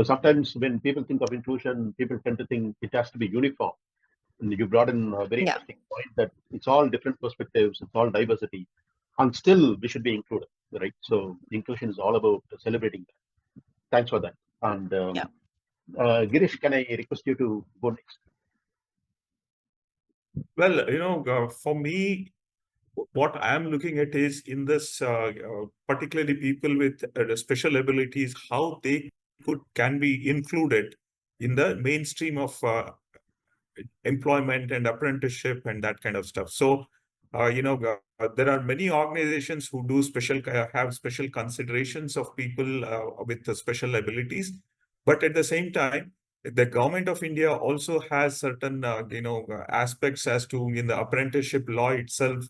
sometimes when people think of inclusion, people tend to think it has to be uniform. And you brought in a very Yeah. interesting point that it's all different perspectives, it's all diversity, and still we should be included, right? So inclusion is all about celebrating that. Thanks for that. And Yeah. Girish, can I request you to go next? Well, for me, what I'm looking at is in this, particularly people with special abilities, how they can be included in the mainstream of employment and apprenticeship and that kind of stuff. So, there are many organizations who do have special considerations of people with special abilities, but at the same time, the government of India also has certain, aspects as to in the apprenticeship law itself.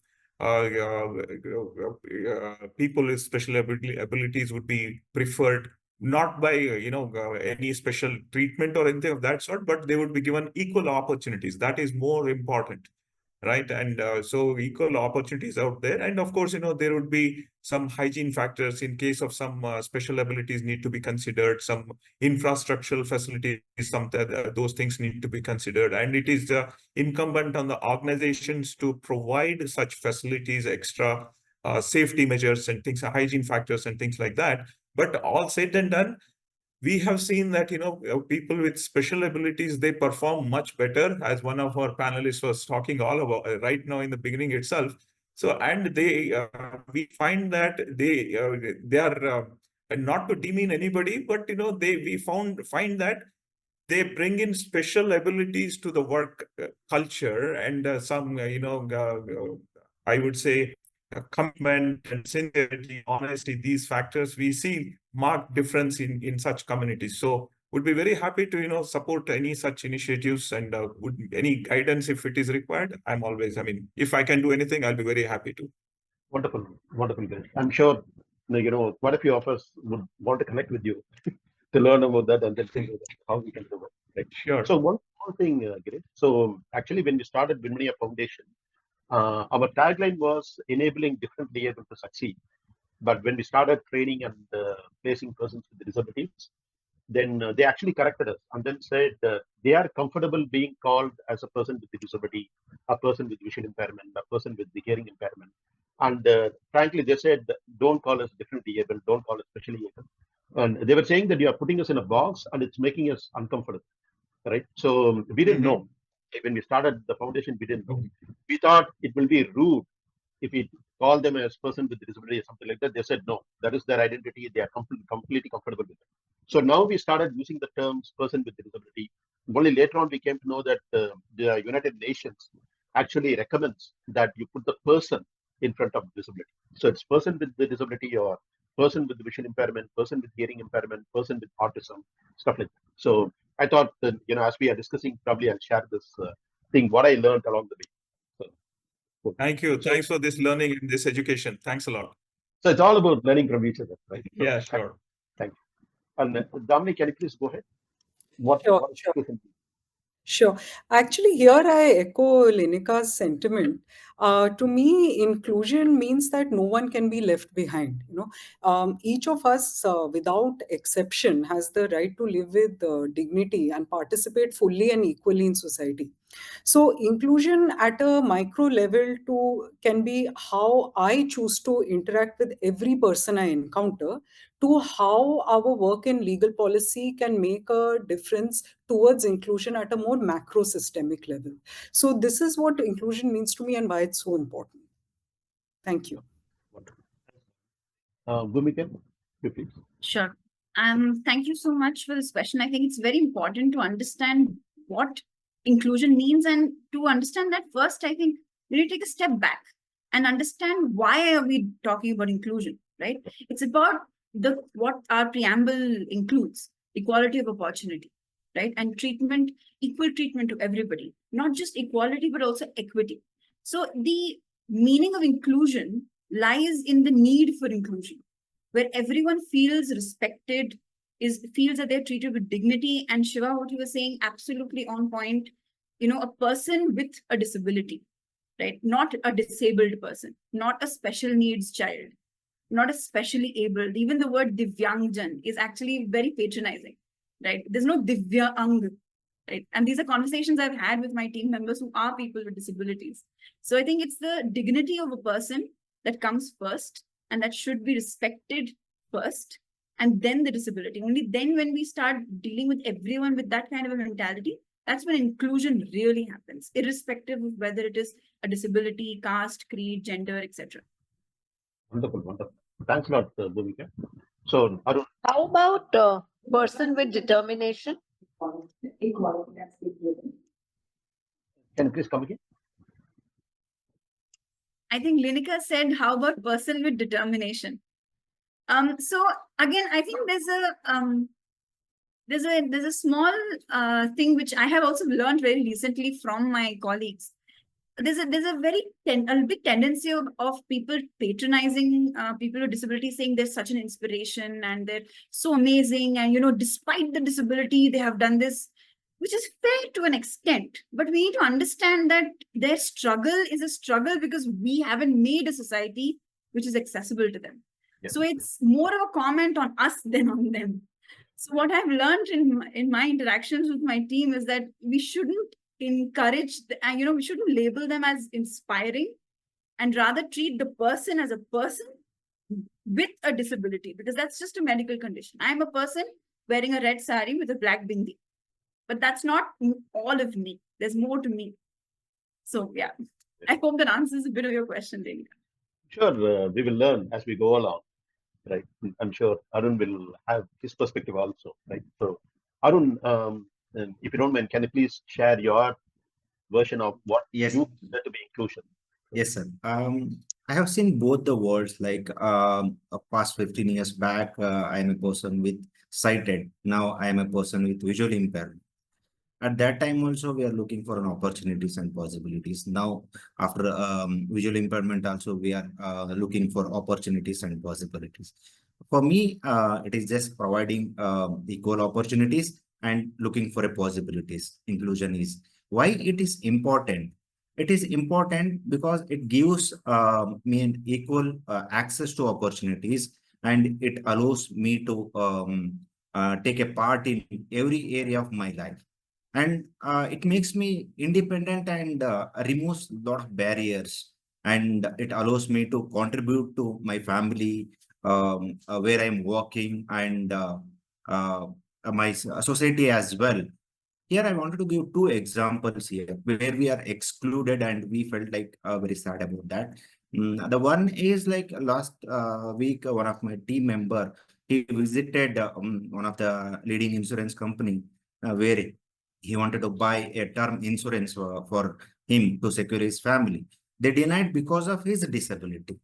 People with special abilities would be preferred not by any special treatment or anything of that sort, but they would be given equal opportunities. That is more important, right? And so equal opportunities out there, and of course there would be some hygiene factors in case of some special abilities need to be considered, some infrastructural facilities, those things need to be considered, and it is incumbent on the organizations to provide such facilities, extra safety measures and things, hygiene factors and things like that. But all said and done, we have seen that people with special abilities, they perform much better, as one of our panelists was talking all about right now in the beginning itself. So, and they we find that they are not to demean anybody, but we find that they bring in special abilities to the work culture, and some I would say commitment and sincerity, honesty, these factors, we see marked difference in such communities. So would be very happy to support any such initiatives, and would any guidance if it is required. I'm always, if I can do anything, I'll be very happy to. Wonderful, wonderful, Girish. I'm sure quite a few of us would want to connect with you to learn about that and then think about how we can do it. Right? Sure. So one small thing, Girish. So actually, when we started WinVinaya Foundation, our tagline was enabling differently able to succeed. But when we started training and placing persons with disabilities, then they actually corrected us and then said they are comfortable being called as a person with a disability, a person with vision impairment, a person with the hearing impairment. And frankly, they said, don't call us differently able, don't call us specially able. And they were saying that you are putting us in a box and it's making us uncomfortable, right? So we didn't know. When we started the foundation, we didn't know. We thought it will be rude if we call them as person with disability or something like that. They said no, that is their identity. They are completely comfortable with it. So now we started using the terms person with disability. Only later on we came to know that the United Nations actually recommends that you put the person in front of disability. So it's person with the disability or person with vision impairment, person with hearing impairment, person with autism, stuff like that. So I thought that, as we are discussing, probably I'll share this thing, what I learned along the way. Thank you. Thanks for this learning and this education. Thanks a lot. So it's all about learning from each other, right? So, yeah, sure. Thank you. And Dominic, can you please go ahead? Sure. Sure. Actually, here I echo Linika's sentiment. To me, inclusion means that no one can be left behind. Each of us, without exception, has the right to live with dignity and participate fully and equally in society. So, inclusion at a micro level can be how I choose to interact with every person I encounter, to how our work in legal policy can make a difference towards inclusion at a more macro systemic level. So this is what inclusion means to me and why it's so important. Thank you. Bhumika, please. Sure. Thank you so much for this question. I think it's very important to understand what inclusion means, and to understand that first, I think we need to take a step back and understand why are we talking about inclusion, right? It's about what our preamble includes: equality of opportunity, right? And treatment, equal treatment to everybody, not just equality, but also equity. So the meaning of inclusion lies in the need for inclusion, where everyone feels respected, feels that they're treated with dignity. And Shiva, what you were saying, absolutely on point. A person with a disability, right? Not a disabled person, not a special needs child, not a specially abled. Even the word Divyangjan is actually very patronizing. right? There's no Divyang, right? And these are conversations I've had with my team members who are people with disabilities. So I think it's the dignity of a person that comes first, and that should be respected first, and then the disability. Only then, when we start dealing with everyone with that kind of a mentality, that's when inclusion really happens, irrespective of whether it is a disability, caste, creed, gender, etc. Wonderful, wonderful. Thanks a lot, Bhumika. So, Arun. How about person with determination? Can you please come again? I think Linika said, how about person with determination? So again, I think there's a small thing which I have also learned very recently from my colleagues. There's a big tendency of people patronizing people with disabilities, saying they're such an inspiration and they're so amazing, and despite the disability they have done this, which is fair to an extent, but we need to understand that their struggle is a struggle because we haven't made a society which is accessible to them. Yeah. So it's more of a comment on us than on them. So what I've learned in my interactions with my team is that we shouldn't encourage, we shouldn't label them as inspiring, and rather treat the person as a person with a disability, because that's just a medical condition. I'm a person wearing a red sari with a black bindi, but that's not all of me. There's more to me. So yeah, I hope that answers a bit of your question, David. Sure, we will learn as we go along, right? I'm sure Arun will have his perspective also, right? So Arun, if you don't mind, can you please share your version of what you consider to be inclusion? Yes, sir. I have seen both the worlds. Like past 15 years back, I am a person with sighted. Now I am a person with visual impairment. At that time also, we are looking for an opportunities and possibilities. Now, after visual impairment also, we are looking for opportunities and possibilities. For me, it is just providing equal opportunities and looking for a possibilities. Inclusion is why it is important. It is important because it gives me an equal access to opportunities, and it allows me to take a part in every area of my life. And it makes me independent and removes a lot of barriers, and it allows me to contribute to my family, where I'm working, and my society as well. Here, I wanted to give two examples here where we are excluded and we felt like very sad about that. The one is like last week, one of my team member, he visited one of the leading insurance company where he wanted to buy a term insurance for him to secure his family. They denied because of his disability.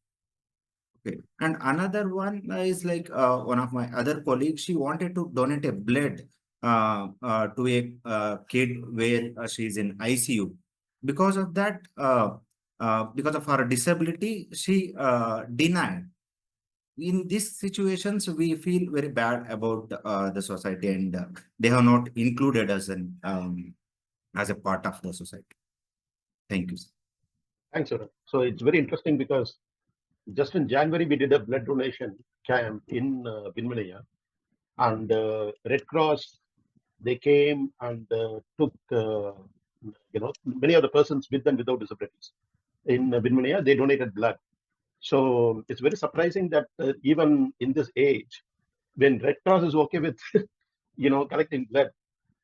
Okay. And another one is like one of my other colleagues, she wanted to donate a blood to a kid where she's in ICU. Because of that, because of her disability, she denied. In these situations, we feel very bad about the society, and they have not included us in, as a part of the society. Thank you. Thanks, Arun. So it's very interesting because just in January, we did a blood donation camp in WinVinaya, and Red Cross, they came and took, many of the persons with and without disabilities. In WinVinaya, they donated blood. So it's very surprising that even in this age, when Red Cross is okay with, collecting blood,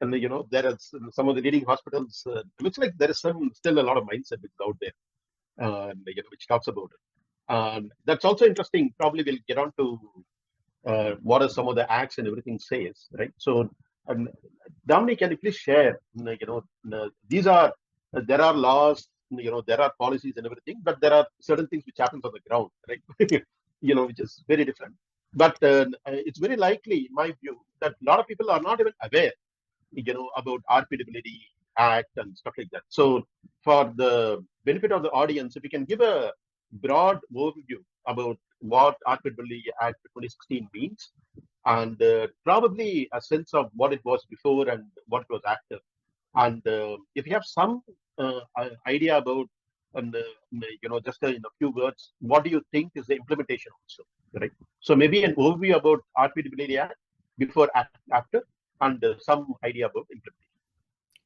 and there are some of the leading hospitals, it looks like there is still a lot of mindset which is out there, which talks about it. That's also interesting. Probably we'll get on to what are some of the acts and everything says, right? So, Dominic, can you please share? These are there are laws, there are policies and everything, but there are certain things which happens on the ground, right? Which is very different. But it's very likely, in my view, that a lot of people are not even aware, about RPWD Act and stuff like that. So, for the benefit of the audience, if you can give a broad overview about what RPWD Act 2016 means, and probably a sense of what it was before and what it was after. And if you have some idea about, and just in a few words, what do you think is the implementation also, right? So maybe an overview about RPWDA before, after, and some idea about implementation.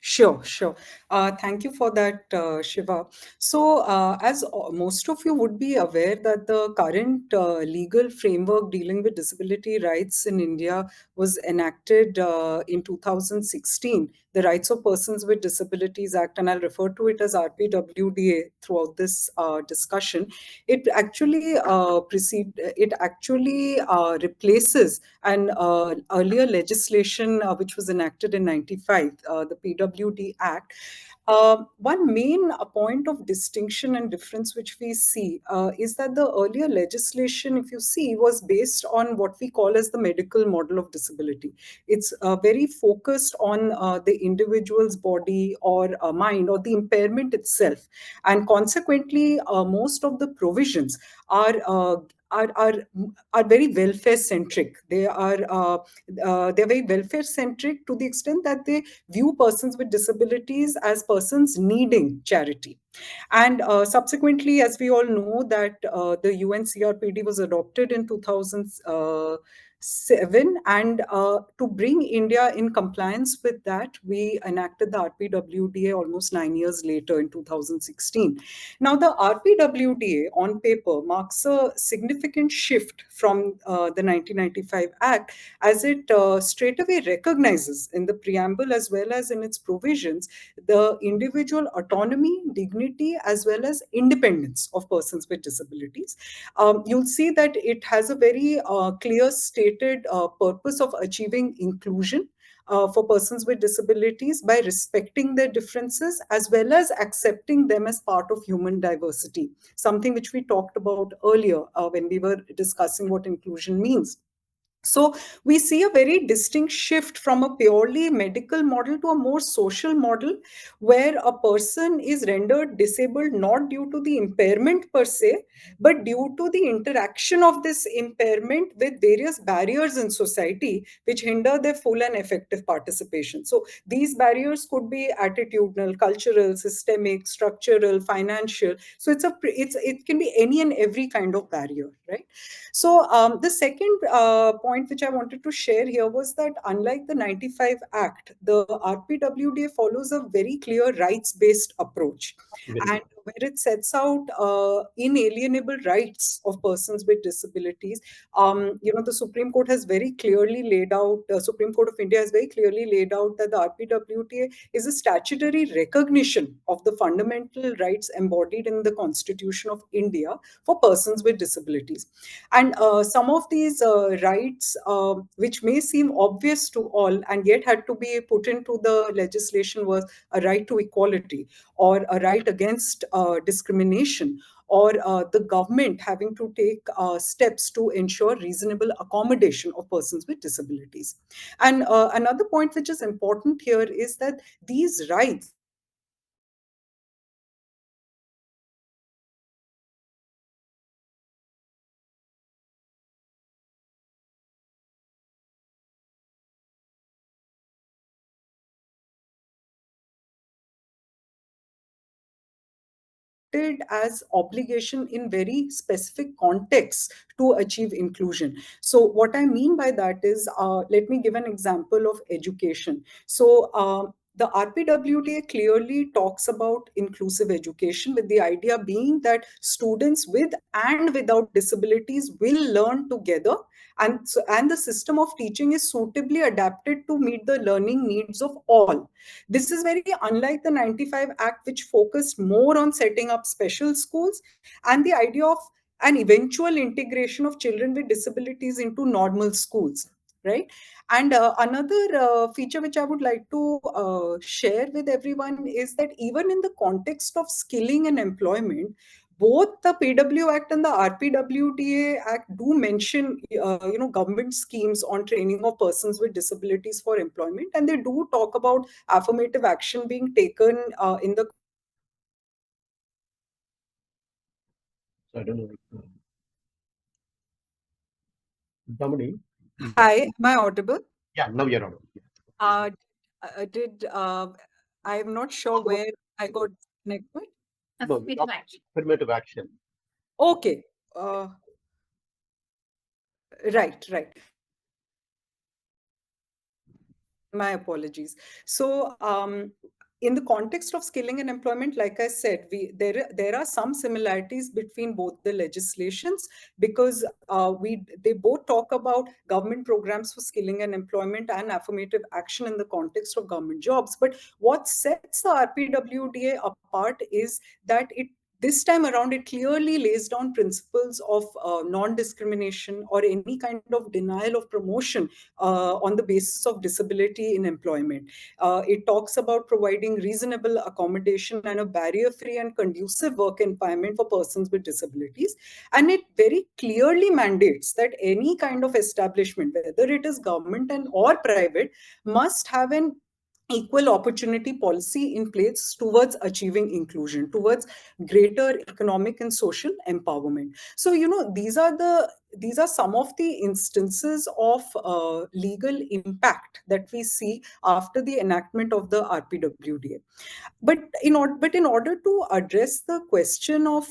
Sure, sure. Thank you for that, Shiva. So, as most of you would be aware that the current legal framework dealing with disability rights in India was enacted in 2016, the Rights of Persons with Disabilities Act, and I'll refer to it as RPWDA throughout this discussion. It actually replaces an earlier legislation which was enacted in 95, the PWD Act. One main point of distinction and difference which we see is that the earlier legislation, if you see, was based on what we call as the medical model of disability. It's very focused on the individual's body or mind or the impairment itself. And consequently, most of the provisions are very welfare centric. They're very welfare centric to the extent that they view persons with disabilities as persons needing charity. And subsequently, as we all know, that the UNCRPD was adopted in 2007, and to bring India in compliance with that, we enacted the RPWDA almost 9 years later in 2016. Now, the RPWDA on paper marks a significant shift from the 1995 Act, as it straightaway recognizes in the preamble as well as in its provisions the individual autonomy, dignity, as well as independence of persons with disabilities. You'll see that it has a very clear stated purpose of achieving inclusion for persons with disabilities by respecting their differences as well as accepting them as part of human diversity, something which we talked about earlier when we were discussing what inclusion means. So we see a very distinct shift from a purely medical model to a more social model, where a person is rendered disabled not due to the impairment per se, but due to the interaction of this impairment with various barriers in society which hinder their full and effective participation. So these barriers could be attitudinal, cultural, systemic, structural, financial. So it can be any and every kind of barrier, right? So the second point which I wanted to share here was that unlike the 95 Act, the RPWDA follows a very clear rights-based approach. And where it sets out inalienable rights of persons with disabilities. The Supreme Court has very clearly laid out, Supreme Court of India has very clearly laid out that the RPWDA is a statutory recognition of the fundamental rights embodied in the Constitution of India for persons with disabilities. And some of these rights, which may seem obvious to all and yet had to be put into the legislation, was a right to equality, or a right against discrimination, or the government having to take steps to ensure reasonable accommodation of persons with disabilities. And another point which is important here is that these rights as obligation in very specific contexts to achieve inclusion. So what I mean by that is, let me give an example of education. So the RPWDA clearly talks about inclusive education, with the idea being that students with and without disabilities will learn together, and the system of teaching is suitably adapted to meet the learning needs of all. This is very unlike the 95 Act, which focused more on setting up special schools and the idea of an eventual integration of children with disabilities into normal schools, right? And another feature which I would like to share with everyone is that even in the context of skilling and employment, both the PW Act and the RPWDA Act do mention, government schemes on training of persons with disabilities for employment, and they do talk about affirmative action being taken in the. So I don't know. Domini. Hi, am I audible? Yeah, now you're audible. I'm not sure where I got connected. Affirmative action. Affirmative action. Okay. Right. My apologies. So, in the context of skilling and employment, like I said, there are some similarities between both the legislations, because they both talk about government programs for skilling and employment and affirmative action in the context of government jobs. But what sets the RPWDA apart is that this time around, it clearly lays down principles of non-discrimination or any kind of denial of promotion on the basis of disability in employment. It talks about providing reasonable accommodation and a barrier-free and conducive work environment for persons with disabilities. And it very clearly mandates that any kind of establishment, whether it is government or private, must have an equal opportunity policy in place towards achieving inclusion, towards greater economic and social empowerment. So, these are some of the instances of legal impact that we see after the enactment of the RPWDA. But in order to address the question of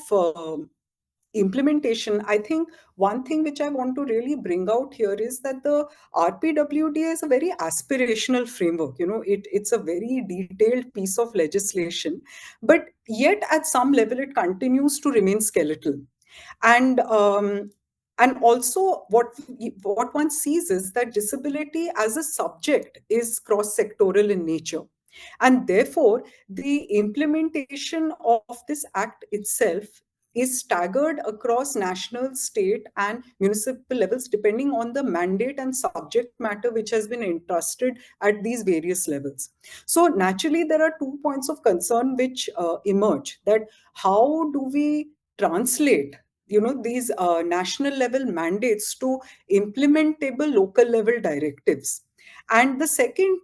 implementation, I think one thing which I want to really bring out here is that the RPWDA is a very aspirational framework. It's a very detailed piece of legislation, but yet at some level it continues to remain skeletal. And also what one sees is that disability as a subject is cross-sectoral in nature. And therefore, the implementation of this act itself is staggered across national, state, and municipal levels, depending on the mandate and subject matter which has been entrusted at these various levels. So naturally, there are 2 points of concern which emerge, that how do we translate these national level mandates to implementable local level directives. And the second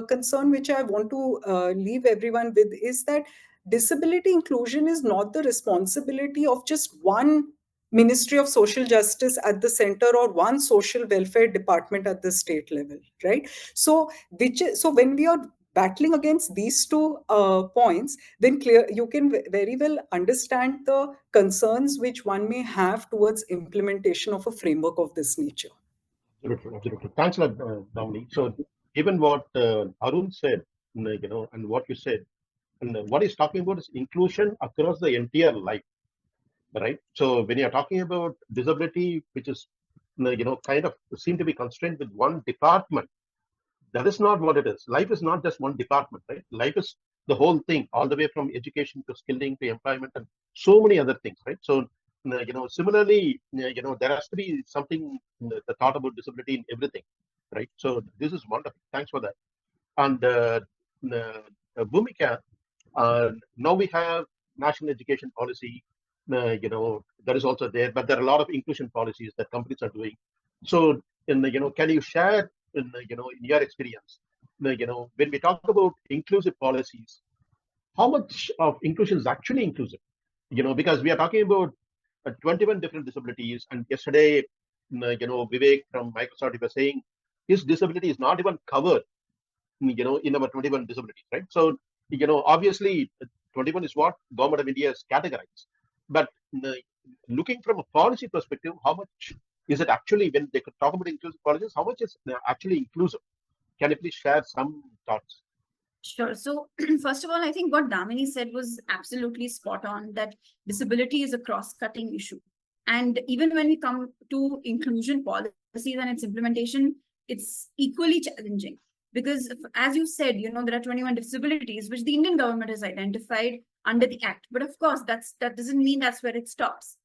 concern which I want to leave everyone with is that disability inclusion is not the responsibility of just one Ministry of Social Justice at the center or one social welfare department at the state level, right? So when we are battling against these two points, then you can very well understand the concerns which one may have towards implementation of a framework of this nature. Absolutely, absolutely. Thanks a lot, Dominic. So, given what Arun said, and what you said, and what he's talking about is inclusion across the entire life, right? So, when you're talking about disability, which is, kind of seem to be constrained with one department, that is not what it is. Life is not just one department, right? Life is the whole thing, all the way from education to skilling to employment and so many other things, right? So, similarly, there has to be something, the thought about disability in everything, right? So this is wonderful. Thanks for that. And Bhumika, now we have national education policy, that is also there, but there are a lot of inclusion policies that companies are doing. So, can you share, in your experience, when we talk about inclusive policies, how much of inclusion is actually inclusive? Because we are talking about 21 different disabilities, and yesterday, Vivek from Microsoft was saying his disability is not even covered, in our 21 disabilities, right? So, obviously, 21 is what Government of India has categorized. But looking from a policy perspective, how much is it actually, when they could talk about inclusive policies, how much is actually inclusive? Can you please share some thoughts? Sure. So first of all, I think what Damini said was absolutely spot on, that disability is a cross-cutting issue. And even when we come to inclusion policies and its implementation, it's equally challenging. Because as you said, there are 21 disabilities which the Indian government has identified under the Act. But of course, that doesn't mean that's where it stops.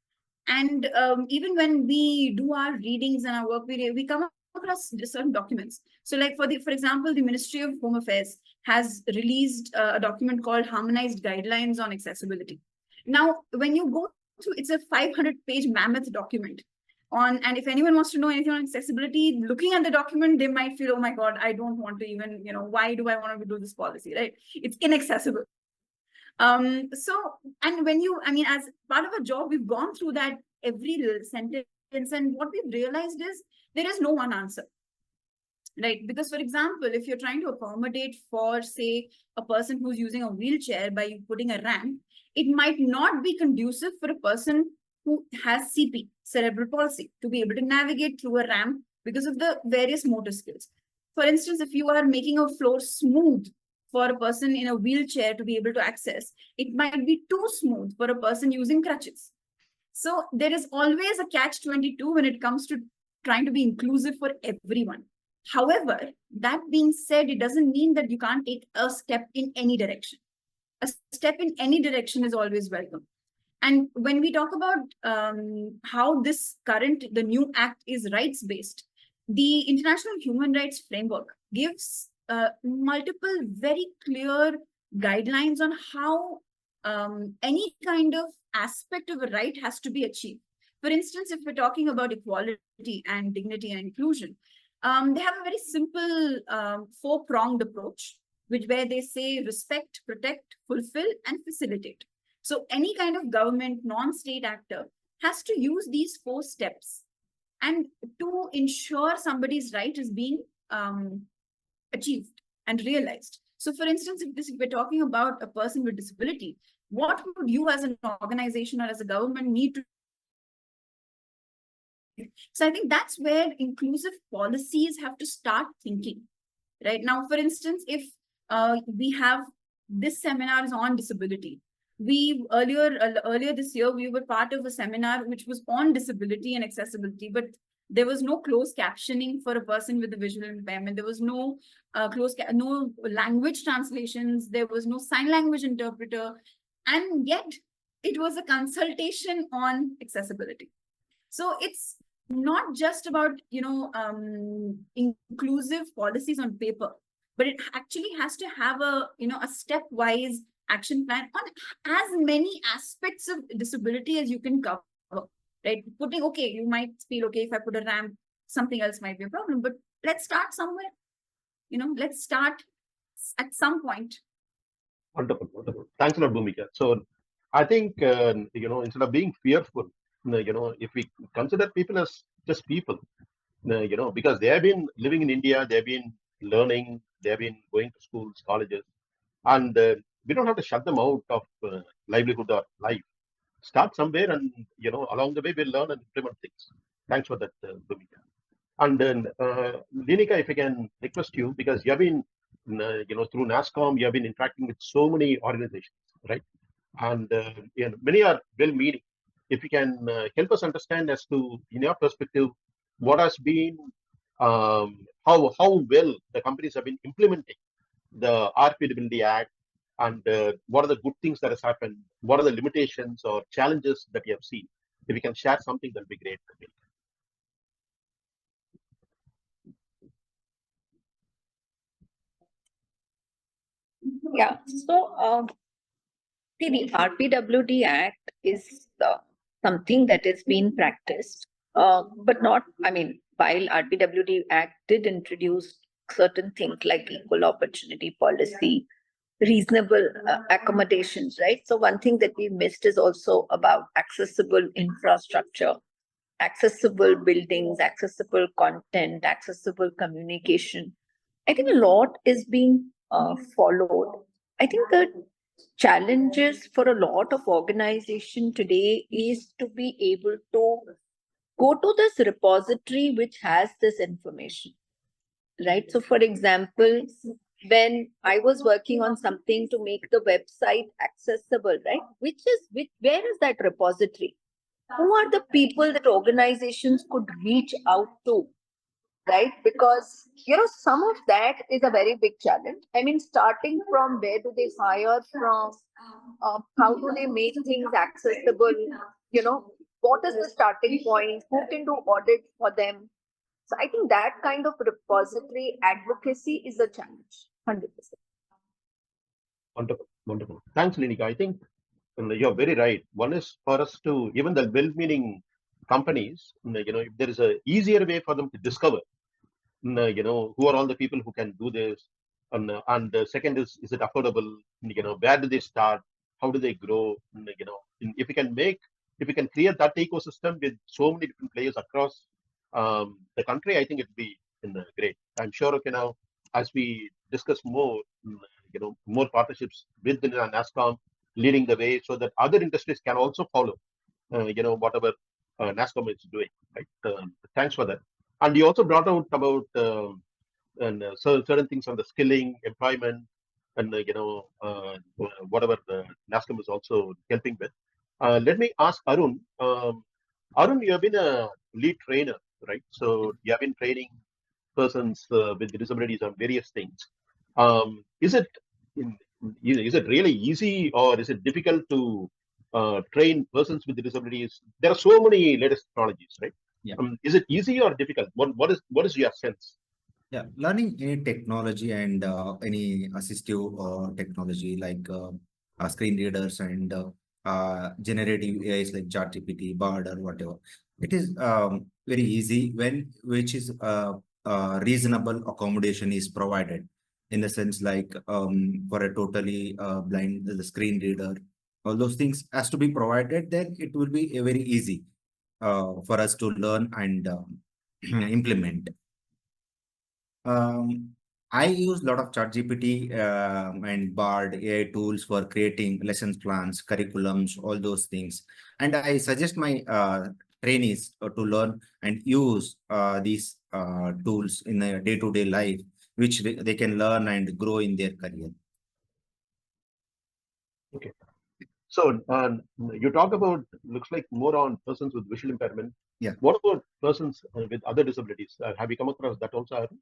And even when we do our readings and our work, we come across certain documents. So like for example, the Ministry of Home Affairs has released a document called Harmonized Guidelines on Accessibility. Now, when you go through, it's a 500-page mammoth document. And if anyone wants to know anything on accessibility, looking at the document, they might feel, oh my God, I don't want to even, why do I want to do this policy, right? It's inaccessible. And when as part of a job, we've gone through that every little sentence, and what we've realized is there is no one answer, right? Because, for example, if you're trying to accommodate for, say, a person who's using a wheelchair by putting a ramp, it might not be conducive for a person who has CP, cerebral palsy, to be able to navigate through a ramp because of the various motor skills. for instance, if you are making a floor smooth for a person in a wheelchair to be able to access, it might be too smooth for a person using crutches. So there is always a catch-22 when it comes to trying to be inclusive for everyone. However, that being said, it doesn't mean that you can't take a step in any direction. A step in any direction is always welcome. And when we talk about how the new act is rights-based, the International Human Rights Framework gives multiple very clear guidelines on how any kind of aspect of a right has to be achieved. For instance, if we're talking about equality and dignity and inclusion, they have a very simple four-pronged approach, where they say respect, protect, fulfill, and facilitate. So any kind of government, non-state actor has to use these 4 steps and to ensure somebody's right is being achieved and realized. So for instance, if we're talking about a person with disability, what would you as an organization or as a government need to? So I think that's where inclusive policies have to start thinking. Right now, for instance, if we have this seminar is on disability. We earlier this year, we were part of a seminar which was on disability and accessibility, but there was no closed captioning for a person with a visual impairment. There was no no language translations. There was no sign language interpreter. And yet it was a consultation on accessibility. So it's not just about, inclusive policies on paper, but it actually has to have a stepwise action plan on as many aspects of disability as you can cover, right? Okay, you might feel, okay, if I put a ramp, something else might be a problem, but let's start somewhere. Let's start at some point. Wonderful, wonderful. Thanks a lot, Bhumika. So I think, instead of being fearful, if we consider people as just people, because they have been living in India, they've been learning, they've been going to schools, colleges, and we don't have to shut them out of livelihood or life. Start somewhere, and along the way we'll learn and implement things. Thanks for that, Bhumika. And then, Linika, if I can request you, because you have been, through NASSCOM, you have been interacting with so many organizations, right? And many are well-meaning. If you can help us understand as to, in your perspective, what has been, how well the companies have been implementing the RPWD Act, and what are the good things that has happened? What are the limitations or challenges that you have seen? If you can share something, that'll be great. Yeah. So, see, the RPWD Act is something that is being practiced, but not, while RPWD Act did introduce certain things like equal opportunity policy, reasonable accommodations, right? So one thing that we missed is also about accessible infrastructure, accessible buildings, accessible content, accessible communication. I think a lot is being followed. I think the challenges for a lot of organization today is to be able to go to this repository which has this information, right? So for example, when I was working on something to make the website accessible, right? Where is that repository? Who are the people that organizations could reach out to, right? Because, some of that is a very big challenge. Starting from where do they hire from? How do they make things accessible? What is the starting point? Who can do audit for them? So I think that kind of repository advocacy is a challenge, 100%. Wonderful, wonderful. Thanks, Linika. I think you're very right. One is for us to, even the well-meaning companies, if there is a easier way for them to discover, who are all the people who can do this, and the second is it affordable? Where do they start? How do they grow? If we can create that ecosystem with so many different players across the country, I think it'd be great. I'm sure, as we discuss more, more partnerships with the NASSCOM leading the way, so that other industries can also follow, whatever NASSCOM is doing. Right? Thanks for that. And you also brought out about and so certain things on the skilling, employment, and whatever the NASSCOM is also helping with. Let me ask Arun. Arun, you have been a lead trainer, right? So you have been training persons with disabilities on various things. Is it really easy, or is it difficult to train persons with disabilities? There are so many latest technologies, right? Yeah. Is it easy or difficult? What is your sense? Yeah, learning any technology and any assistive technology like screen readers and generative AIs like ChatGPT, Bard, or whatever. It is very easy when which is reasonable accommodation is provided, in the sense like for a totally blind the screen reader, all those things has to be provided. Then it will be very easy for us to learn and implement. I use a lot of ChatGPT and Bard AI tools for creating lessons plans, curriculums, all those things. And I suggest my trainees to learn and use these tools in their day-to-day life, which they can learn and grow in their career. Okay. So you talk about, looks like more on persons with visual impairment. Yeah. What about persons with other disabilities? Have you come across that also, Arun?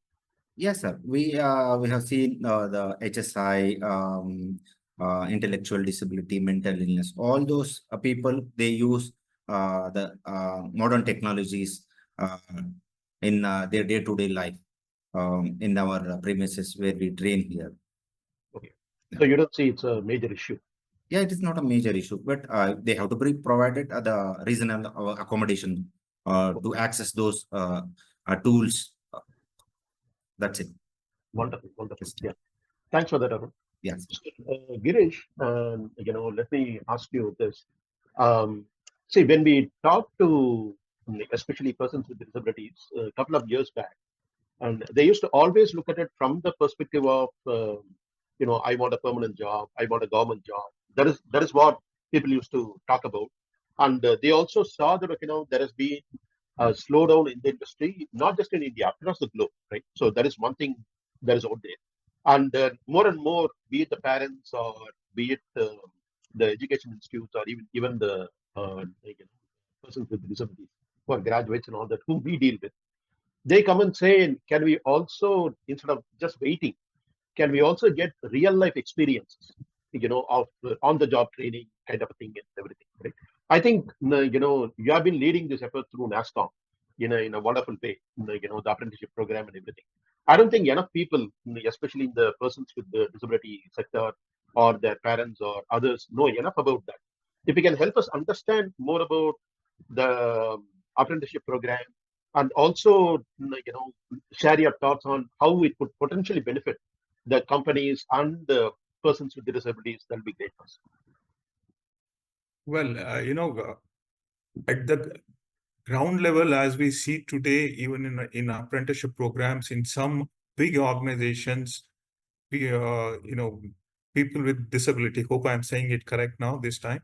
Yes, sir. We have seen the HSI, intellectual disability, mental illness. All those people, they use the modern technologies in their day-to-day life in our premises where we train here. Okay. So you don't see it's a major issue. Yeah, it is not a major issue, but they have to be provided the reasonable accommodation to access those tools. That's it. Wonderful, wonderful. Yeah. Thanks for that, Arun. Yes. Girish, let me ask you this. See, when we talk to especially persons with disabilities a couple of years back, and they used to always look at it from the perspective of, I want a permanent job, I want a government job. That is what people used to talk about. And they also saw that, there has been a slowdown in the industry, not just in India, across the globe, right? So that is one thing that is out there. And more and more, be it the parents or be it the education institutes or even the persons with disabilities who are graduates and all that, whom we deal with, they come and say, can we also, instead of just waiting, can we also get real life experiences, of on the job training kind of a thing and everything, right? I think, you have been leading this effort through NASSCOM, in a wonderful way, the apprenticeship program and everything. I don't think enough people, especially in the persons with the disability sector or their parents or others, know enough about that. If you can help us understand more about the apprenticeship program, and also, share your thoughts on how it could potentially benefit the companies and the persons with the disabilities, that'll be great for us. Well, at the ground level, as we see today, even in apprenticeship programs, in some big organizations, people with disability, hope I'm saying it correct now this time.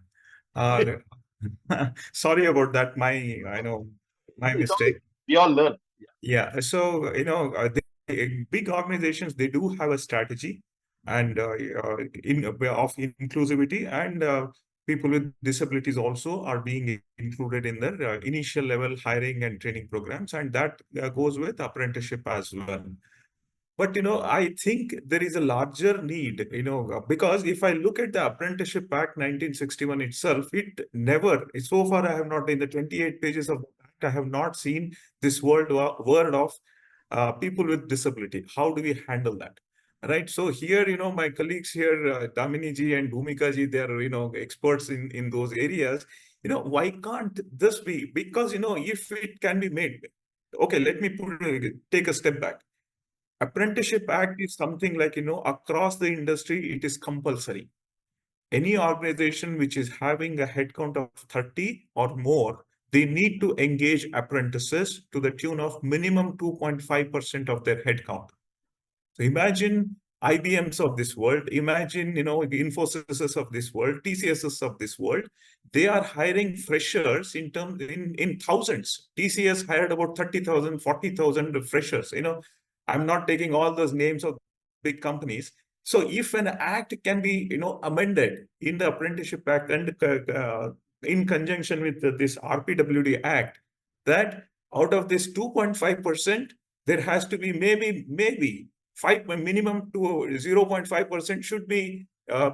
Sorry about that, my mistake. We all learn. Yeah, so, big organizations, they do have a strategy and of inclusivity, and people with disabilities also are being included in their initial level hiring and training programs, and that goes with apprenticeship as well. But, I think there is a larger need, because if I look at the Apprenticeship Act 1961 itself, so far I have not, in the 28 pages of the act, I have not seen this word of people with disability. How do we handle that? Right. So here, my colleagues here, Damini ji and Bhumika ji, they're, experts in those areas. Why can't this be? Because, if it can be made, okay, let me take a step back. Apprenticeship Act is something like, across the industry, it is compulsory. Any organization which is having a headcount of 30 or more, they need to engage apprentices to the tune of minimum 2.5% of their headcount. So imagine IBMs of this world, imagine, the Infosystems of this world, TCSs of this world, they are hiring freshers in thousands. TCS hired about 30,000, 40,000 freshers, I'm not taking all those names of big companies. So if an act can be, amended in the Apprenticeship Act and in conjunction with this RPWD Act, that out of this 2.5%, there has to be maybe minimum to 0.5% should be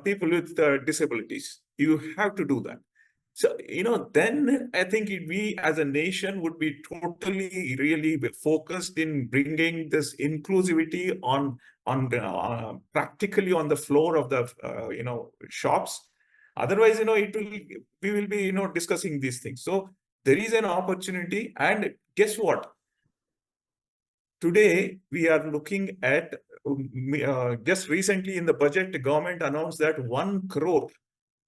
people with disabilities. You have to do that. So, then I think we as a nation would be totally really focused in bringing this inclusivity on practically on the floor of the, shops. Otherwise, we will be, discussing these things. So there is an opportunity, and guess what? Today, we are looking at, just recently in the budget, the government announced that 1 crore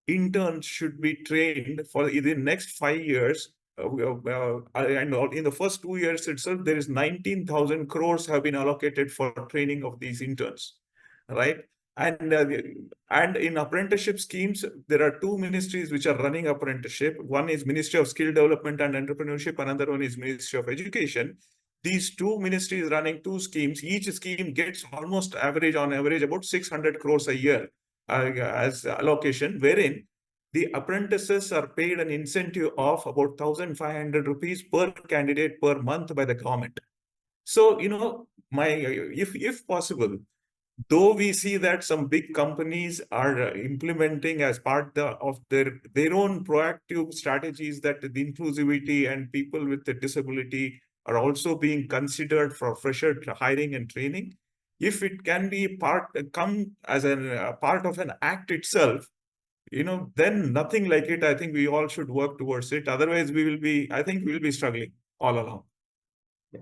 interns should be trained for the next 5 years. And in the first 2 years itself, there is 19,000 crores have been allocated for training of these interns, right? And in apprenticeship schemes, there are 2 ministries which are running apprenticeship. One is Ministry of Skill Development and Entrepreneurship. Another one is Ministry of Education. These 2 ministries running 2 schemes. Each scheme gets almost on average about 600 crores a year as allocation, wherein the apprentices are paid an incentive of about 1,500 rupees per candidate per month by the government. So, if possible, though we see that some big companies are implementing as part of their own proactive strategies, that the inclusivity and people with the disability are also being considered for fresher hiring and training. If it can be come as a part of an act itself, then nothing like it. I think we all should work towards it. Otherwise, I think we will be struggling all along. Yeah.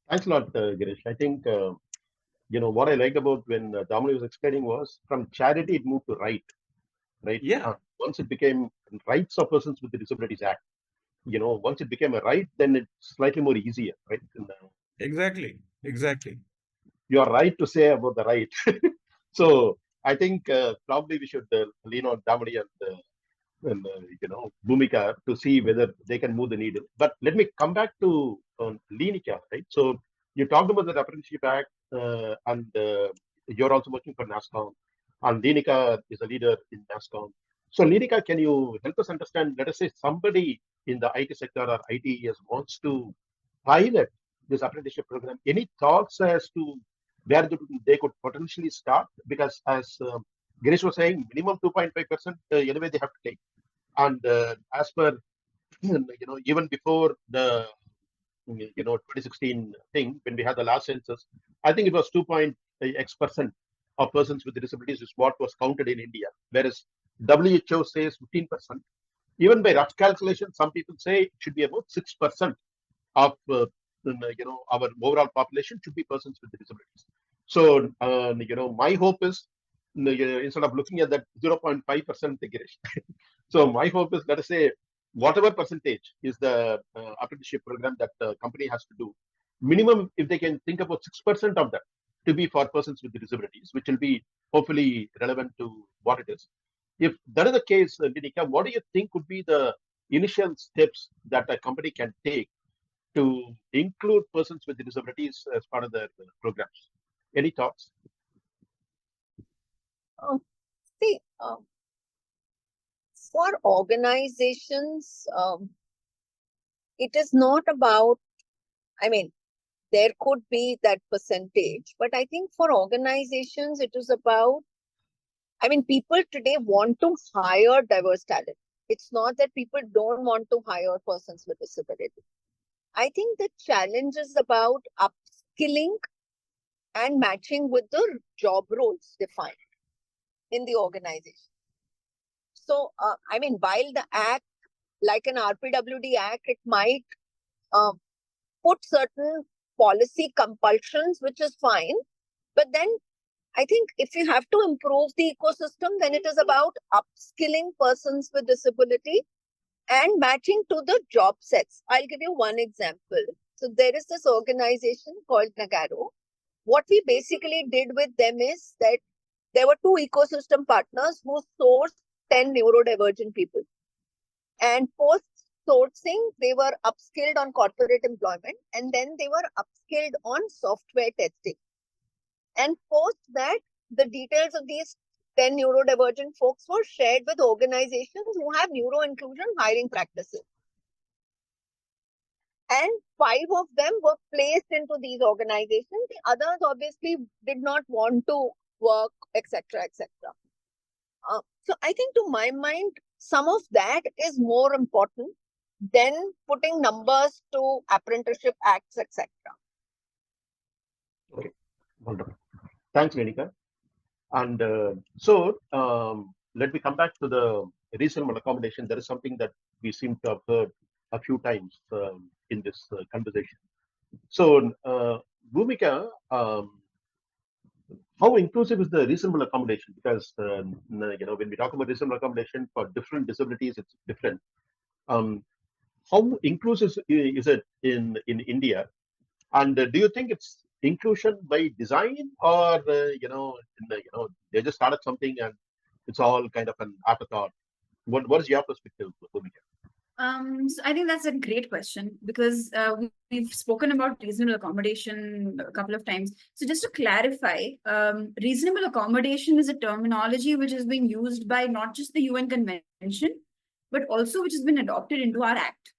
Thanks a lot, Girish. I think, what I liked about when Damini was explaining was from charity, it moved to right? Yeah. Once it became Rights of Persons with the Disabilities Act, once it became a right, then it's slightly more easier, right? Exactly. You are right to say about the right. So I think probably we should lean on Damini and Bhumika to see whether they can move the needle. But let me come back to Linika, right? So you talked about the Apprenticeship Act, and you're also working for NASSCOM, and Linika is a leader in NASSCOM. So Linika, can you help us understand? Let us say somebody in the IT sector or ITES wants to pilot this apprenticeship program. Any thoughts as to where they could potentially start? Because as Girish was saying, minimum 2.5% anyway they have to take. And as per, even before the 2016 thing, when we had the last census, I think it was 2.x% of persons with disabilities is what was counted in India, whereas WHO says 15%. Even by rough calculation, some people say it should be about 6% of our overall population should be persons with disabilities. So my hope is, instead of looking at that 0.5%, Girish. So my hope is, let us say, whatever percentage is the apprenticeship program that the company has to do, minimum, if they can think about 6% of that to be for persons with disabilities, which will be hopefully relevant to what it is. If that is the case, Linika, what do you think would be the initial steps that a company can take to include persons with disabilities as part of their programs? Any thoughts? See, for organizations, it is not about, there could be that percentage, but I think for organizations, it is about, people today want to hire diverse talent. It's not that people don't want to hire persons with disability. I think the challenge is about upskilling and matching with the job roles defined in the organization. So, while the act, like an RPWD Act, it might put certain policy compulsions, which is fine. But then I think if you have to improve the ecosystem, then it is about upskilling persons with disability and matching to the job sets. I'll give you one example. So there is this organization called Nagaro. What we basically did with them is that there were 2 ecosystem partners who sourced 10 neurodivergent people. And post-sourcing, they were upskilled on corporate employment, and then they were upskilled on software testing. And post that, the details of these 10 neurodivergent folks were shared with organizations who have neuro-inclusion hiring practices. And 5 of them were placed into these organizations. The others obviously did not want to work, etc., etc. So I think, to my mind, some of that is more important than putting numbers to apprenticeship acts, etc. Okay, wonderful. Thanks, Venika. And let me come back to the reasonable accommodation. There is something that we seem to have heard a few times in this conversation. So, Bhumika, how inclusive is the reasonable accommodation? Because when we talk about reasonable accommodation for different disabilities, it's different. How inclusive is it in India? And do you think it's inclusion by design, or they just started something and it's all kind of an afterthought? What is your perspective, Bhumika? So I think that's a great question, because we've spoken about reasonable accommodation a couple of times. So just to clarify, reasonable accommodation is a terminology which is being used by not just the UN Convention, but also which has been adopted into our Act.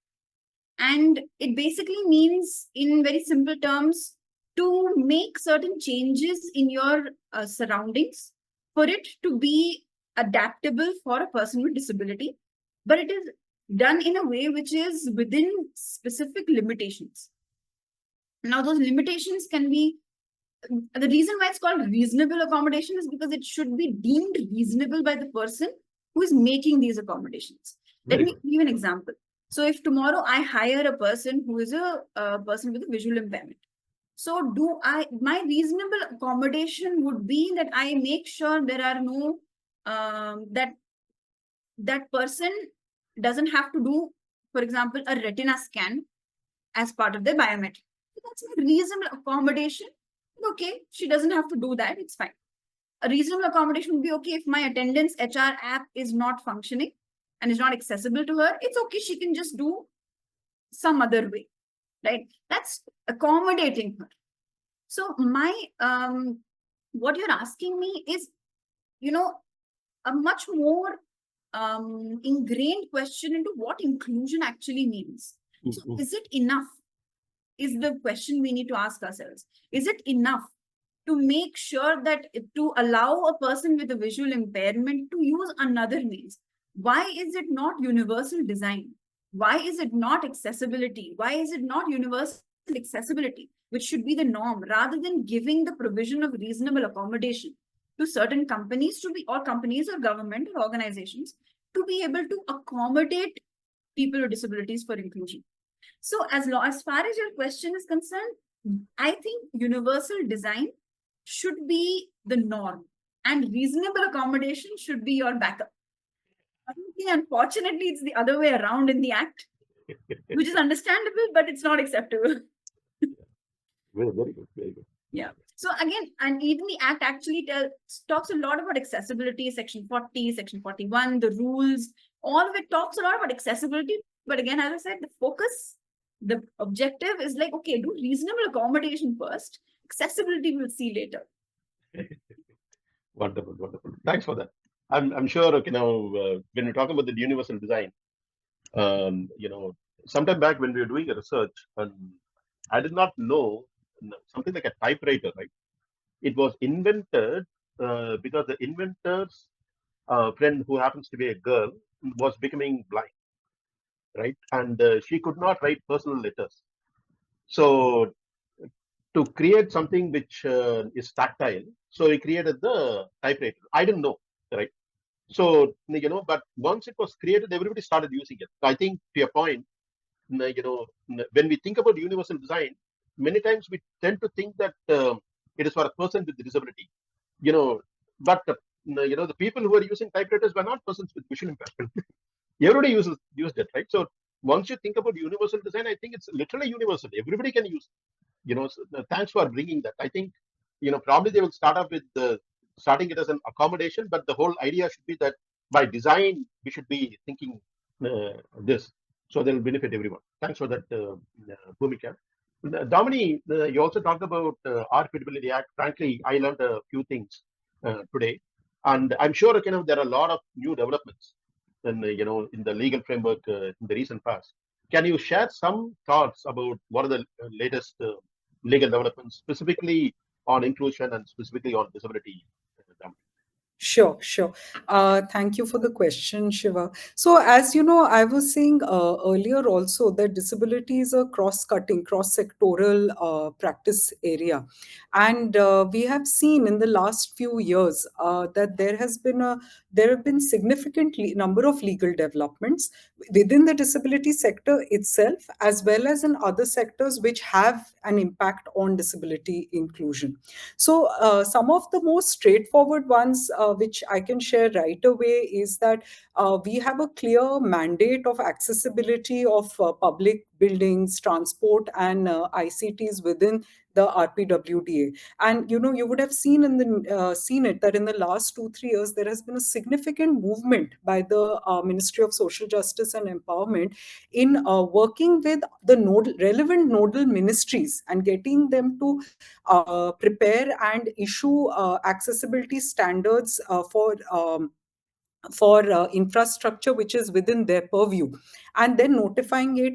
And it basically means, in very simple terms, to make certain changes in your surroundings for it to be adaptable for a person with disability, but it is done in a way which is within specific limitations. Now, those limitations can be, the reason why it's called reasonable accommodation is because it should be deemed reasonable by the person who is making these accommodations. Let me give you an example. So if tomorrow I hire a person who is a person with a visual impairment, so my reasonable accommodation would be that I make sure there are no, that person doesn't have to do, for example, a retina scan as part of their biometric. So that's a reasonable accommodation. Okay, she doesn't have to do that, it's fine. A reasonable accommodation would be, okay, if my attendance HR app is not functioning and is not accessible to her, it's okay, she can just do some other way, right? That's accommodating her. So my, what you're asking me is, a much more ingrained question into what inclusion actually means. So is it enough? Is the question we need to ask ourselves. Is it enough to make sure that to allow a person with a visual impairment to use another means? Why is it not universal design? Why is it not accessibility? Why is it not universal accessibility, which should be the norm, rather than giving the provision of reasonable accommodation to certain companies or government or organizations to be able to accommodate people with disabilities for inclusion? So as far as your question is concerned, I think universal design should be the norm and reasonable accommodation should be your backup. Unfortunately, it's the other way around in the Act, which is understandable, but it's not acceptable. Very good, very good. Yeah. So again, and even the Act actually talks a lot about accessibility, Section 40, Section 41, the rules, all of it talks a lot about accessibility. But again, as I said, the focus, the objective is like, okay, do reasonable accommodation first. Accessibility we'll see later. Wonderful, wonderful. Thanks for that. I'm sure, when we talk about the universal design, sometime back when we were doing a research, and I did not know something like a typewriter, right? It was invented because the inventor's friend, who happens to be a girl, was becoming blind, right? And she could not write personal letters. So to create something which is tactile, so he created the typewriter. I didn't know, right? So, but once it was created, everybody started using it. So I think, to your point, when we think about universal design, many times we tend to think that it is for a person with disability, but the people who are using typewriters were not persons with visual impairment. Everybody used it, right? So once you think about universal design, I think it's literally universal. Everybody can use it. So, thanks for bringing that. I think, probably they will start off with starting it as an accommodation, but the whole idea should be that by design, we should be thinking this, so they'll benefit everyone. Thanks for that, Bhumika. Domini, you also talked about RPWD Act. Frankly, I learned a few things today, and I'm sure there are a lot of new developments in in the legal framework in the recent past. Can you share some thoughts about what are the latest legal developments, specifically on inclusion and specifically on disability? Domini? Sure, sure. Thank you for the question, Shiva. So, as you know, I was saying earlier also that disability is a cross-cutting, cross-sectoral practice area, and we have seen in the last few years that there have been significant number of legal developments within the disability sector itself, as well as in other sectors which have an impact on disability inclusion. So, some of the most straightforward ones, which I can share right away, is that we have a clear mandate of accessibility of public buildings, transport, and ICTs within the RPWDA. And you would have seen seen it that in the last 2-3 years there has been a significant movement by the Ministry of Social Justice and Empowerment in working with the relevant nodal ministries and getting them to prepare and issue accessibility standards for infrastructure which is within their purview, and then notifying it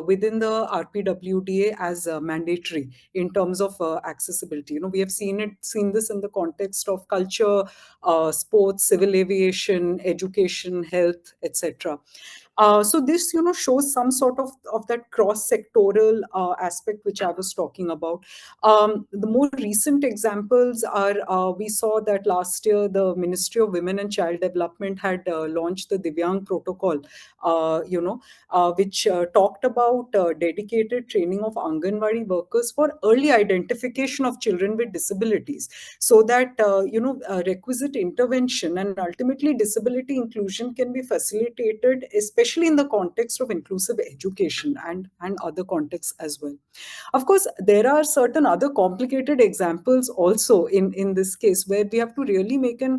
within the RPWDA as mandatory in terms of accessibility. We have seen this in the context of culture, sports, civil aviation, education, health, etc. So this, shows some sort of that cross-sectoral aspect which I was talking about. The more recent examples are, we saw that last year the Ministry of Women and Child Development had launched the Divyang Protocol, which talked about dedicated training of Anganwadi workers for early identification of children with disabilities, so that requisite intervention and ultimately disability inclusion can be facilitated, especially in the context of inclusive education and other contexts as well. Of course, there are certain other complicated examples also in this case, where we have to really make where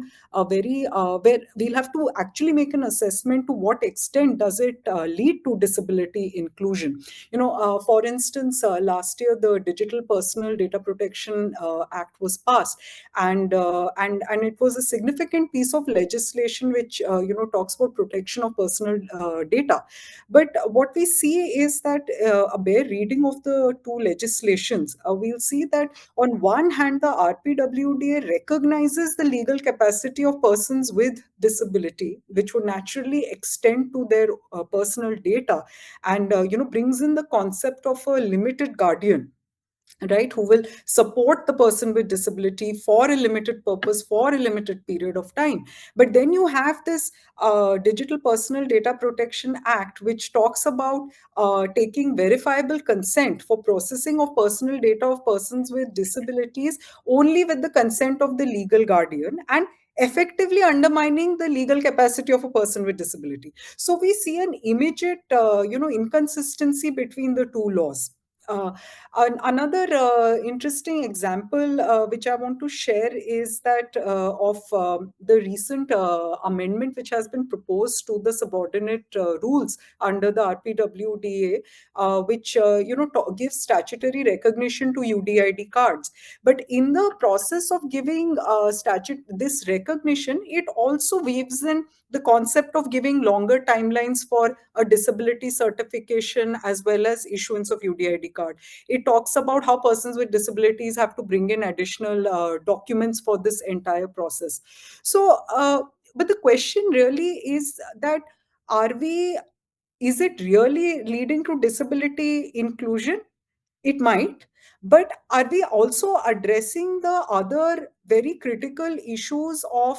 we'll have to actually make an assessment to what extent does it lead to disability inclusion. For instance, last year the Digital Personal Data Protection Act was passed, and it was a significant piece of legislation which talks about protection of personal data. But what we see is that a bare reading of the two legislations, we'll see that on one hand, the RPWDA recognizes the legal capacity of persons with disability, which would naturally extend to their personal data, and brings in the concept of a limited guardian, right, who will support the person with disability for a limited purpose for a limited period of time. But then you have this Digital Personal Data Protection Act, which talks about taking verifiable consent for processing of personal data of persons with disabilities only with the consent of the legal guardian, and effectively undermining the legal capacity of a person with disability. So we see an immediate inconsistency between the two laws. uh, Another interesting example which I want to share is that of the recent amendment which has been proposed to the subordinate rules under the RPWDA, which gives statutory recognition to UDID cards. But in the process of giving this recognition, it also weaves in the concept of giving longer timelines for a disability certification as well as issuance of UDID card. It talks about how persons with disabilities have to bring in additional documents for this entire process. So, but the question really is that, are we, is it really leading to disability inclusion? It might, but are we also addressing the other very critical issues of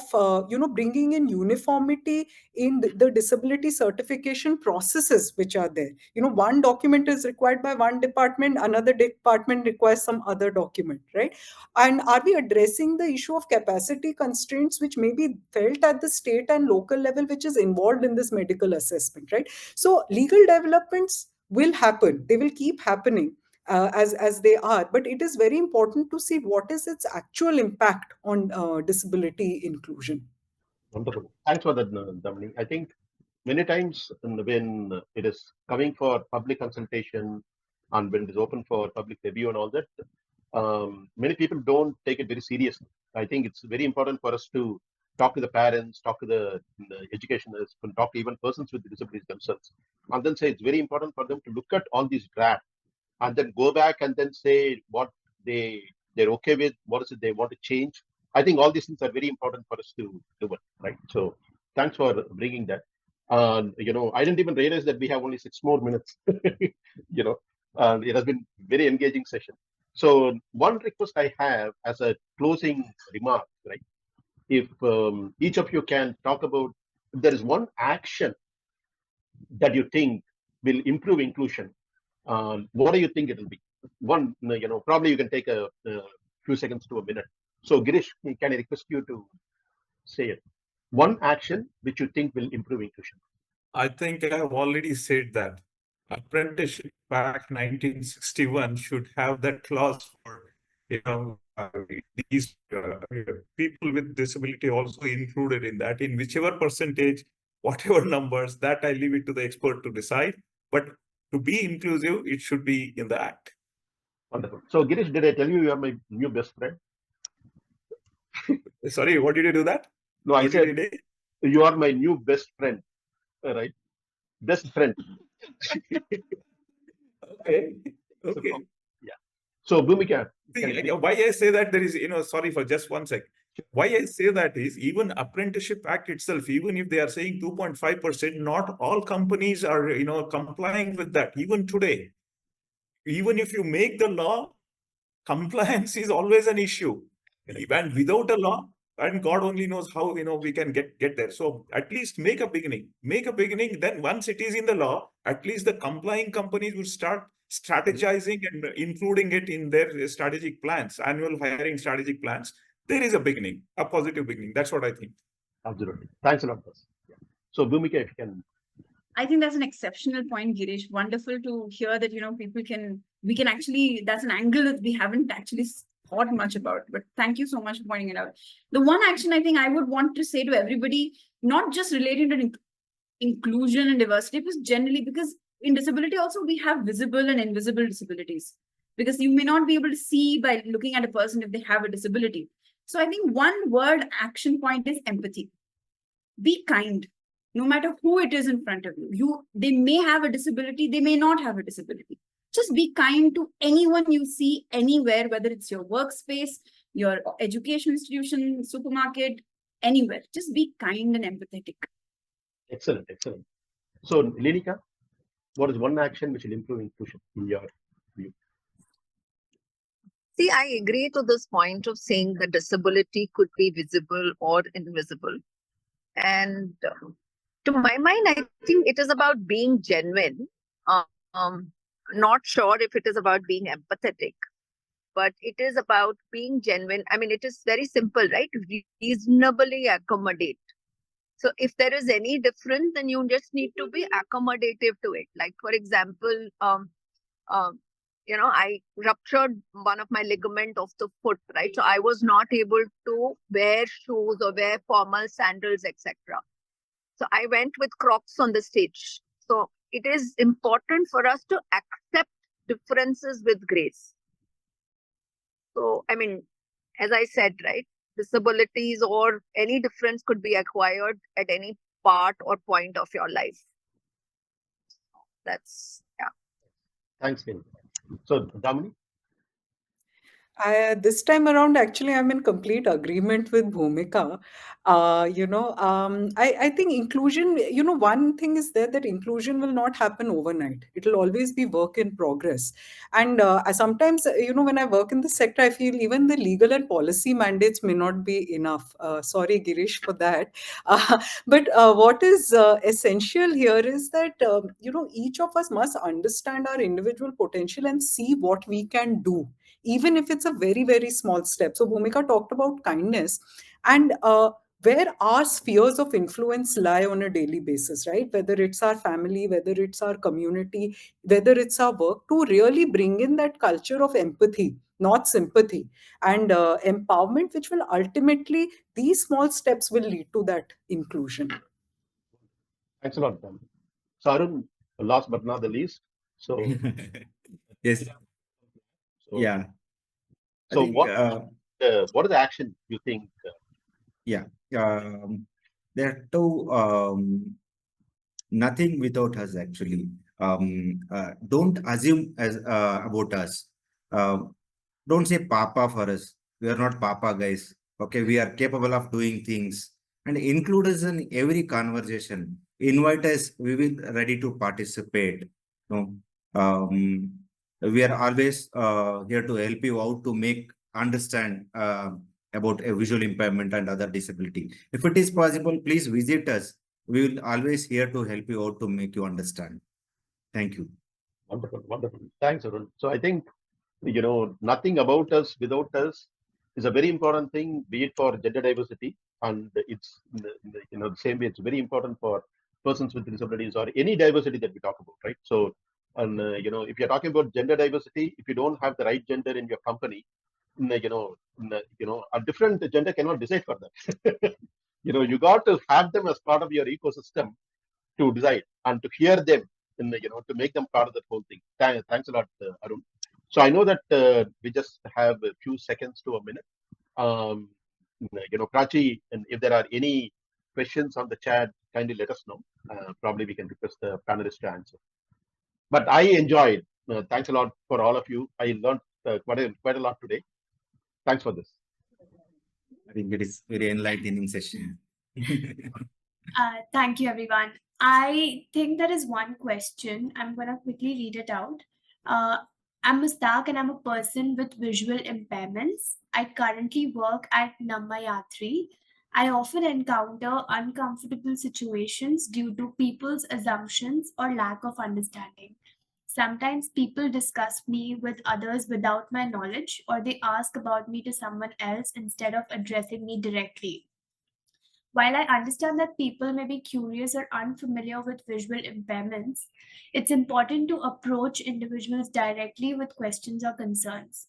bringing in uniformity in the disability certification processes which are there? One document is required by one department, another department requires some other document, right? And are we addressing the issue of capacity constraints which may be felt at the state and local level, which is involved in this medical assessment, right? So legal developments will happen, they will keep happening as they are, but it is very important to see what is its actual impact on disability inclusion. Wonderful. Thanks for that, Damini. I think many times when it is coming for public consultation and when it is open for public review and all that, many people don't take it very seriously. I think it's very important for us to talk to the parents, talk to the educationists, and talk to even persons with disabilities themselves, and then say it's very important for them to look at all these drafts and then go back and then say what they're okay with, what is it they want to change. I think all these things are very important for us to do it, right? So thanks for bringing that. I didn't even realize that we have only 6 more minutes. It has been very engaging session. So one request I have as a closing remark, right? If each of you can talk about, if there is one action that you think will improve inclusion, what do you think it will be? One, probably you can take a few seconds to a minute. So Girish, can I request you to say it? One action which you think will improve inclusion. I think I have already said that. Apprenticeship Act 1961 should have that clause for, these people with disability also included in that, in whichever percentage, whatever numbers, that I leave it to the expert to decide. But to be inclusive, it should be in the Act. Wonderful. So Girish, did I tell you are my new best friend? Sorry, what did you do that? No, I said you are my new best friend, right? Best friend. Okay. So Bhumika. Why I say that there is, sorry for just one sec. Why I say that is, even Apprenticeship Act itself, even if they are saying 2.5%, not all companies are, complying with that. Even today, even if you make the law, compliance is always an issue. And without a law, and God only knows how, we can get there. So at least make a beginning. Then once it is in the law, at least the complying companies will start strategizing and including it in their strategic plans, annual hiring strategic plans. There is a beginning, a positive beginning. That's what I think. Absolutely. Thanks a lot. So Bhumika, if you can. I think that's an exceptional point, Girish. Wonderful to hear that, we can actually, that's an angle that we haven't actually thought much about, but thank you so much for pointing it out. The one action I think I would want to say to everybody, not just relating to inclusion and diversity, but generally, because in disability also we have visible and invisible disabilities, because you may not be able to see by looking at a person if they have a disability. So I think one word action point is empathy. Be kind, no matter who it is in front of you. They may have a disability, they may not have a disability. Just be kind to anyone you see anywhere, whether it's your workspace, your education institution, supermarket, anywhere. Just be kind and empathetic. Excellent. So Linika, what is one action which will improve inclusion in your view? See, I agree to this point of saying that disability could be visible or invisible. And to my mind, I think it is about being genuine. Not sure if it is about being empathetic, but it is about being genuine. I mean, it is very simple, right? Reasonably accommodate. So if there is any difference, then you just need to be accommodative to it. Like, for example, I ruptured one of my ligament of the foot, right? So I was not able to wear shoes or wear formal sandals, etc. So I went with Crocs on the stage. So it is important for us to accept differences with grace. So, I mean, as I said, right, disabilities or any difference could be acquired at any part or point of your life. That's, yeah. Thanks, Lynn. So, Damini? This time around, actually, I'm in complete agreement with Bhumika. I think inclusion, one thing is there that inclusion will not happen overnight. It will always be work in progress. And sometimes, when I work in the sector, I feel even the legal and policy mandates may not be enough. Sorry, Girish, for that. But what is essential here is that, each of us must understand our individual potential and see what we can do, even if it's a very, very small step. So Bhumika talked about kindness and where our spheres of influence lie on a daily basis, right? Whether it's our family, whether it's our community, whether it's our work, to really bring in that culture of empathy, not sympathy, and empowerment, which will ultimately, these small steps will lead to that inclusion. Thanks a lot, Damini. So Arun, last but not the least. So Yes. So, Yeah. So think, what are the action you think? Yeah. There are two. Nothing without us actually. Don't assume as about us. Don't say Papa for us. We are not Papa guys. Okay, we are capable of doing things and include us in every conversation. Invite us. We will ready to participate. No, we are always here to help you out to make understand about a visual impairment and other disability. If it is possible, please visit us. We will always here to help you out to make you understand. Thank you. Wonderful, wonderful. Thanks, Arun. So I think, nothing about us without us is a very important thing, be it for gender diversity, and it's, the same way, it's very important for persons with disabilities or any diversity that we talk about, right? So, and, if you're talking about gender diversity, if you don't have the right gender in your company, a different gender cannot decide for that. You got to have them as part of your ecosystem to decide and to hear them to make them part of the whole thing. Thanks a lot, Arun. So I know that we just have a few seconds to a minute. Prachi, and if there are any questions on the chat, kindly let us know. Probably we can request the panelists to answer. But I enjoyed. Thanks a lot for all of you. I learned quite a lot today. Thanks for this. I think it is very enlightening session. Thank you, everyone. I think there is one question. I'm going to quickly read it out. I'm Mustaq and I'm a person with visual impairments. I currently work at Nammayatri. I often encounter uncomfortable situations due to people's assumptions or lack of understanding. Sometimes people discuss me with others without my knowledge, or they ask about me to someone else instead of addressing me directly. While I understand that people may be curious or unfamiliar with visual impairments, it's important to approach individuals directly with questions or concerns.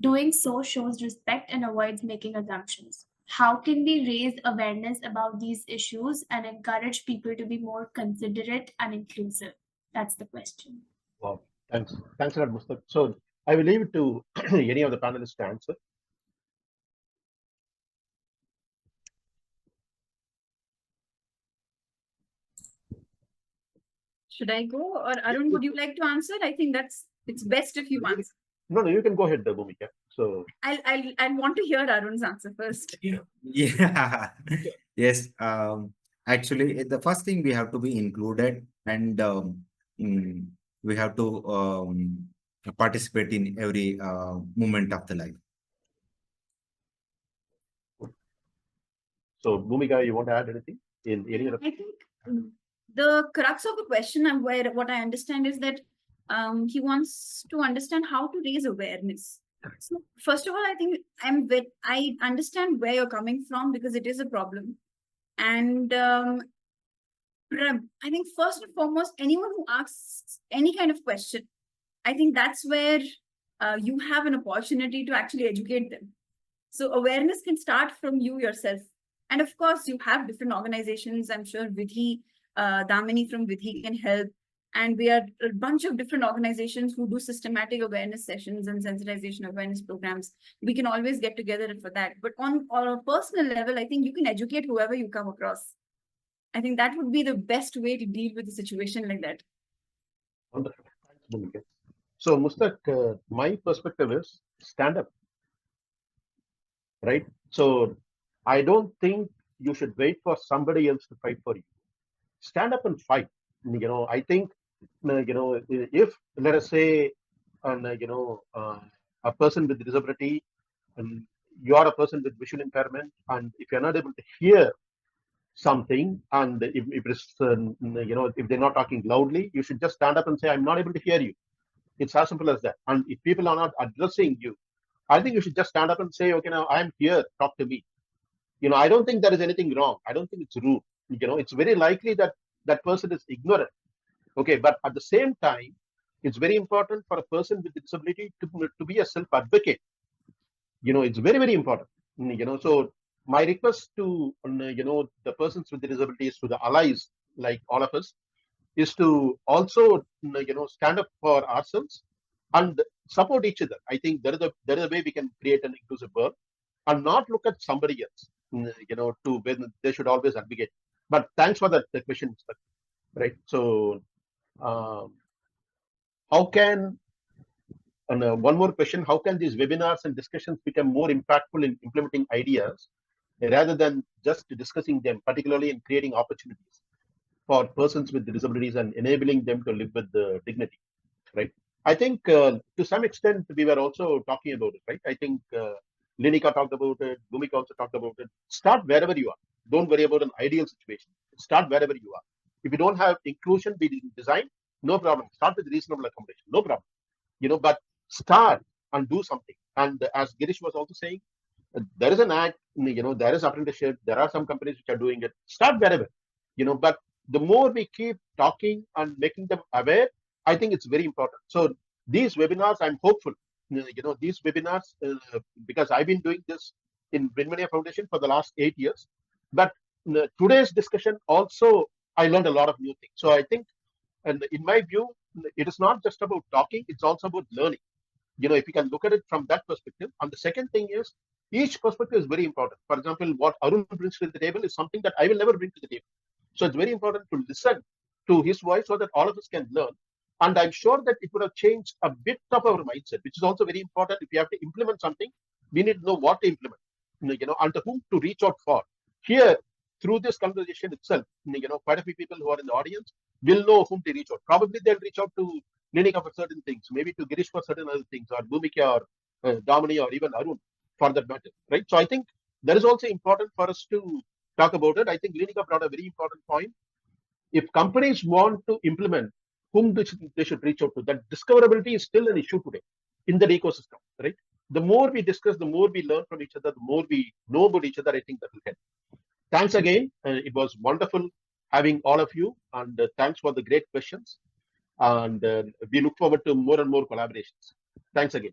Doing so shows respect and avoids making assumptions. How can we raise awareness about these issues and encourage people to be more considerate and inclusive? That's the question. Wow, thanks. Thanks a lot, Mustaq. So I will leave it to any of the panelists to answer. Should I go, or Arun, would you like to answer? I think it's best if you answer. No, you can go ahead, Bhumika. So I'll want to hear Arun's answer first. Yeah. Yes. Actually, the first thing we have to be included, and we have to participate in every moment of the life. So, Bhumika, you want to add anything in any other? I think the crux of the question, and what I understand is that he wants to understand how to raise awareness. So, first of all, I think I understand where you're coming from because it is a problem, and I think first and foremost, anyone who asks any kind of question, I think that's where you have an opportunity to actually educate them. So awareness can start from you yourself. And of course, you have different organizations. I'm sure Vidhi, Damini from Vidhi can help. And we are a bunch of different organizations who do systematic awareness sessions and sensitization awareness programs. We can always get together for that. But on a personal level, I think you can educate whoever you come across. I think that would be the best way to deal with a situation like that. Wonderful. Thanks, Bhumika. So, Mustaq, my perspective is stand up. Right? So, I don't think you should wait for somebody else to fight for you. Stand up and fight. I think, if, let us say, a person with disability, and you are a person with visual impairment, and if you're not able to hear something, and if it's, if they're not talking loudly, you should just stand up and say, I'm not able to hear you. It's as simple as that. And if people are not addressing you, I think you should just stand up and say, okay, now I'm here, talk to me. I don't think there is anything wrong. I don't think it's rude. It's very likely that that person is ignorant. Okay, but at the same time, it's very important for a person with disability to be a self-advocate. It's very, very important. So my request to, the persons with the disabilities, to the allies like all of us, is to also, stand up for ourselves and support each other. I think there is a way we can create an inclusive world and not look at somebody else, to when they should always advocate. But thanks for the question, right? So, how can, and one more question, how can these webinars and discussions become more impactful in implementing ideas rather than just discussing them, particularly in creating opportunities for persons with disabilities and enabling them to live with dignity, right? I think to some extent we were also talking about it, right? I think Linika talked about it, Bhumika also talked about it. Start wherever you are. Don't worry about an ideal situation. Start wherever you are. If you don't have inclusion be design, no problem. Start with reasonable accommodation, no problem. But start and do something. And as Girish was also saying, there is an act, there is apprenticeship, there are some companies which are doing it. Start wherever, but the more we keep talking and making them aware, I think it's very important. So these webinars, I'm hopeful, these webinars, because I've been doing this in WinVinaya Foundation for the last 8 years, but today's discussion also, I learned a lot of new things. So I think, and in my view, it is not just about talking, it's also about learning. If you can look at it from that perspective. And the second thing is, each perspective is very important. For example, what Arun brings to the table is something that I will never bring to the table. So it's very important to listen to his voice so that all of us can learn. And I'm sure that it would have changed a bit of our mindset, which is also very important. If you have to implement something, we need to know what to implement, and to whom to reach out for. Here, through this conversation itself, quite a few people who are in the audience will know whom to reach out. Probably they'll reach out to Linika for certain things, maybe to Girish for certain other things, or Bhumika, or Damini, or even Arun for that matter, right? So I think that is also important for us to talk about it. I think Linika brought a very important point. If companies want to implement, whom they should reach out to, that discoverability is still an issue today in the ecosystem, right? The more we discuss, the more we learn from each other, the more we know about each other, I think that will help. Thanks again. It was wonderful having all of you, and thanks for the great questions. And we look forward to more and more collaborations. Thanks again.